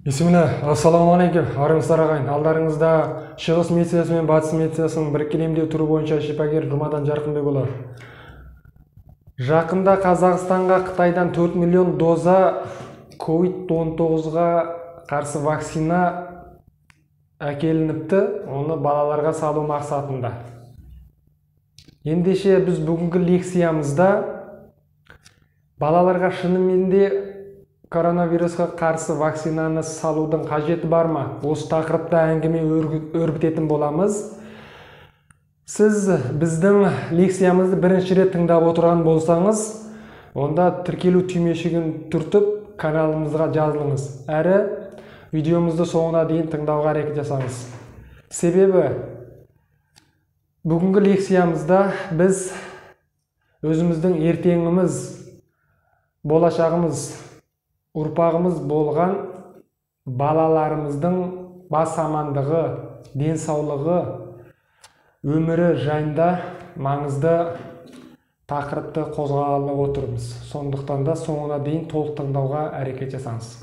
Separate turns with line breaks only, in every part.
Бисмилля, ассалаумағалейкум, армысыздар ағайын. Алдарыңызда шығыс медицинасы мен батыс медицинасының біріккен емдеу түрі бойынша шипагер Жұмадан Жарқынбекұлы. Жақында Қазақстанға Қытайдан 4 миллион доза COVID-19-ға қарсы вакцина әкелініпті, оны балаларға салу мақсатында. Ендеше біз бүгінгі лекциямызда балаларға шынымен де коронавирусқа қарсы вакцинаны салудың қажеті бар ма? Осы тақырыпта әңгіме өрбітетін боламыз. Сіз біздің лекциямызды бірінші рет тыңдап отырған болсаңыз, онда тіркелу түймешігін түртіп каналымызға жазылыңыз. Әрі видеомызды соңына дейін тыңдауға әрекет жасаңыз. Себебі бүгінгі лекциямызда біз өзіміздің ертеңіміз, болашағымыз, ұрпағымыз болған балаларымыздың бас амандығы, денсаулығы, өмірі жайында маңызды тақырыпты қозғалып отырмыз. Сондықтан да соңына дейін толық тыңдауға әрекет жасаңыз.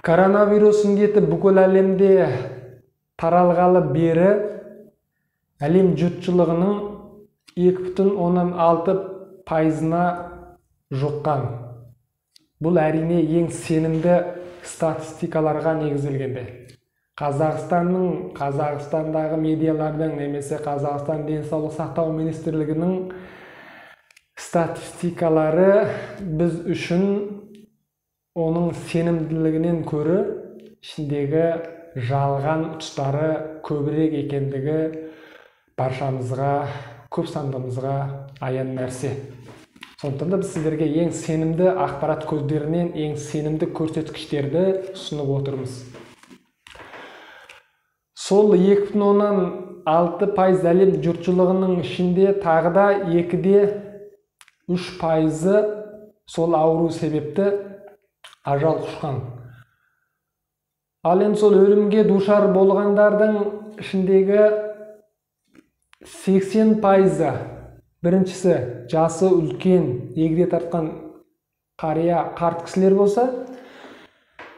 Коронавирус індеті бүкіл әлемде таралғалы бері әлем жұртшылығының 2,6%-на жұққан. Бұл әрине ең сенімді статистикаларға негізделгенде. Қазақстандағы медиалардың немесе Қазақстан денсаулық сақтау министрлігінің статистикалары біз үшін оның сенімділігінен көрі ішіндегі жалған тұстары көбірек екендігі баршамызға, көп сандымызға аян нәрсе. Сондықтан да біз сіздерге ең сенімді ақпарат көздерінен ең сенімді көрсеткіштерді ұсынып отырмыз. Сол 2,6% әлем жұртшылығының ішінде тағы да 2,3% сол ауру себепті ажал құшқан. Ал енді сол өлімге душар болғандардың ішіндегі 80%, біріншісі жасы үлкен, егде тартқан қария, қарт кісілер болса,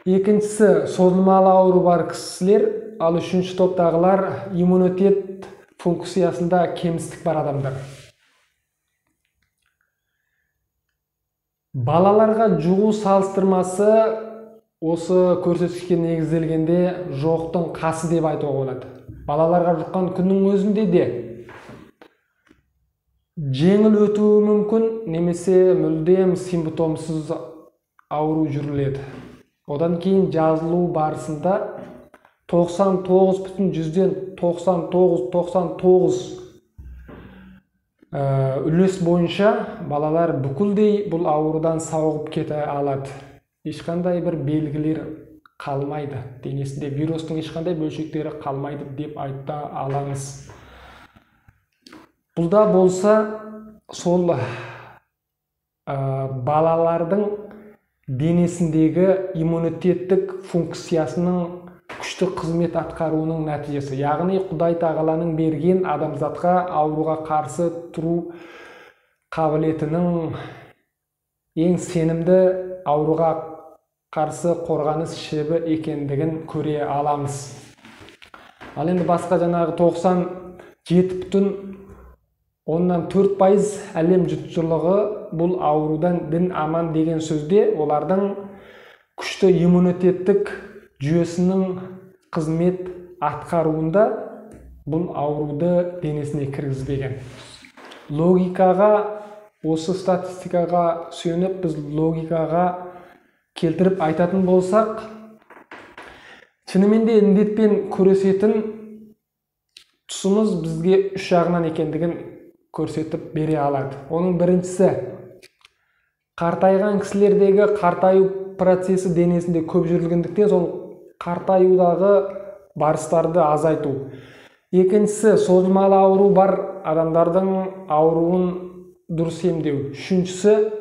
екіншісі созылмалы ауру бар кісілер, ал үшінші топтағылар иммунитет функциясында кемістік бар адамдар. Балаларға жұғу салыстырмасы осы көрсеткішке негізделгенде жоқтың қасы деп айтуға болады. Балаларға жұққан күннің өзінде де жеңіл өтуі мүмкін, немесе мүлдем симптомсыз ауру жүріледі. Одан кейін жазылу барысында 99,99% үлес бойынша балалар бүкілдей бұл аурудан сауығып кете алады. Ешқандай бір белгілер қалмайды. Денесінде вирустың ешқандай бөлшектері қалмайды деп айта аламыз. Бұлда болса сол балалардың денесіндегі иммунитеттік функциясының күшті қызмет атқаруының нәтижесі. Яғни Құдай тағаланың берген адамзатқа ауруға қарсы тұру қабілетінің ең сенімді ауруға қарсы қорғаныс шебі екендігін көре аламыз. Ал енді басқа жаңағы 97,4% әлем жұртшылығы бұл аурудан дін аман деген сөзде олардың күшті иммунитеттік жүйесінің қызмет атқаруында бұл ауруды денесіне кіргізбеген. Логикаға, осы статистикаға сүйеніп біз логикаға келтіріп айтатын болсақ, шынымен де індетпен күресетін тұсымыз бізге үш жағынан екендігін көрсетіп бере алады. Оның біріншісі, қартайған кісілердегі қартаю процесі денесінде көп жүрілгендіктен сол қартаюдағы барыстарды азайту. Екіншісі, созылмалы ауру бар адамдардың ауруын дұрыс емдеу. Үшіншісі,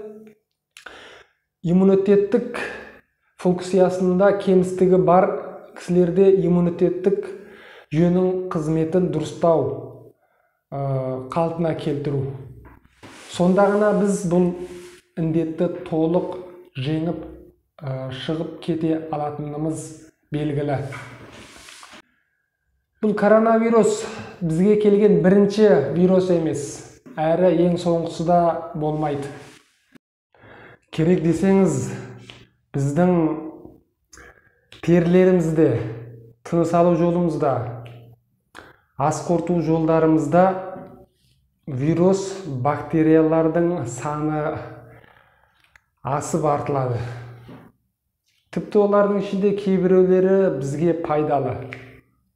иммунитеттік функциясында кемістігі бар кісілерде иммунитеттік жүйенің қызметін дұрыстау, қалпына келтіру. Сонда ғана біз бұл індетті толық жеңіп шығып кете алатынымыз белгілі. Бұл коронавирус бізге келген бірінші вирус емес, әрі ең соңғысы да болмайды. Керек десеңіз, біздің терілерімізде, тыныс алу жолымызда, ас қорыту жолдарымызда вирус, бактериялардың саны асып артылады. Тіпті олардың ішінде кейбіреулері бізге пайдалы.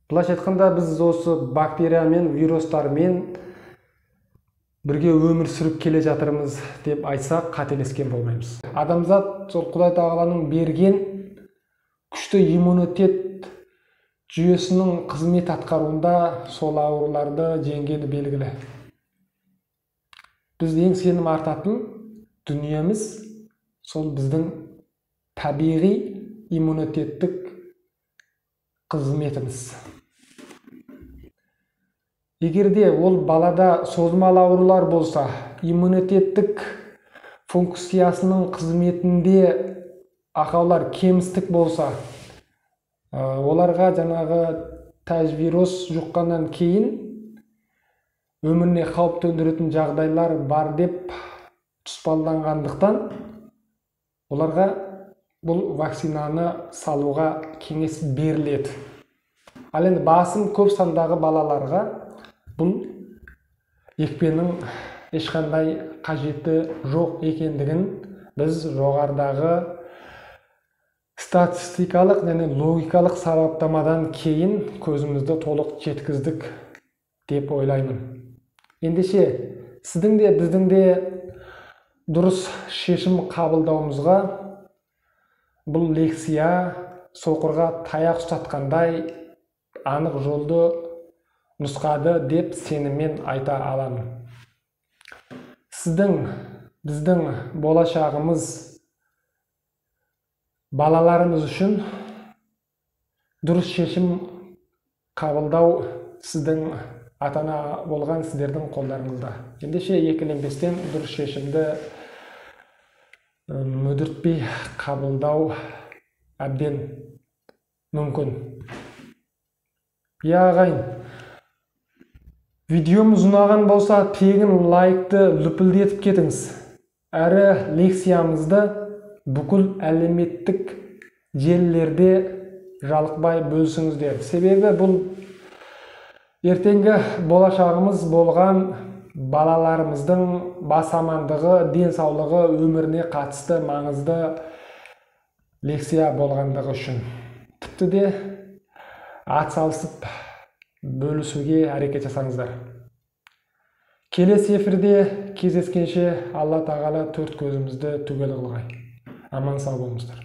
Былайша айтқанда, біз осы бактериямен, вирустармен бірге өмір сүріп келе жатырмыз деп айтсақ, қателескен болмаймыз. Адамзат сол Құдай тағаланың берген күшті иммунитет жүйесінің қызмет атқаруында сол ауруларды жеңгені белгілі. Біз ең сенім артатын дүниеміз сол біздің табиғи иммунитеттік қызметіміз. Егерде ол балада созылмалы аурулар болса, иммунитеттік функциясының қызметінде ақаулар, кемістік болса, оларға жаңағы вирус жұққаннан кейін өміріне қауіп төндіретін жағдайлар бар деп тұспалданғандықтан, оларға бұл вакцинаны салуға кеңес беріледі. Ал енді басым көп сандағы балаларға бұл екпенің ешқандай қажеті жоқ екендігін біз жоғарыдағы статистикалық және логикалық сараптамадан кейін көзімізді толық жеткіздік деп ойлаймын. Ендеше сіздің де біздің де дұрыс шешім қабылдауымызға бұл лекция соқырға таяқ ұстатқандай анық жолды нұсқады деп сеніммен айта аламын. Сіздің, біздің болашағымыз, балаларымыз үшін дұрыс шешім қабылдау сіздің ата-ана болған сіздердің қолдарыңызда. Ендеше екіленбестен дұрыс шешімді мүдіртпей қабылдау әбден мүмкін. Ағайын, видеомыз ұнаған болса, тегін лайкты лүпілдетіп кетіңіз. Әрі лекциямызды бүкіл әлеуметтік желілерде жалықпай бөлісіңіздер. Себебі бұл ертеңгі болашағымыз болған балаларымыздың бас амандығы, денсаулығы, өміріне қатысты маңызды лекция болғандығы үшін. Тіпті де атсалысып бөлісуге әрекет жасаңыздар. Келесі эфирде кездескенше Алла тағала төрт көзімізді түгел қылғай. Аман сау болыңыздар.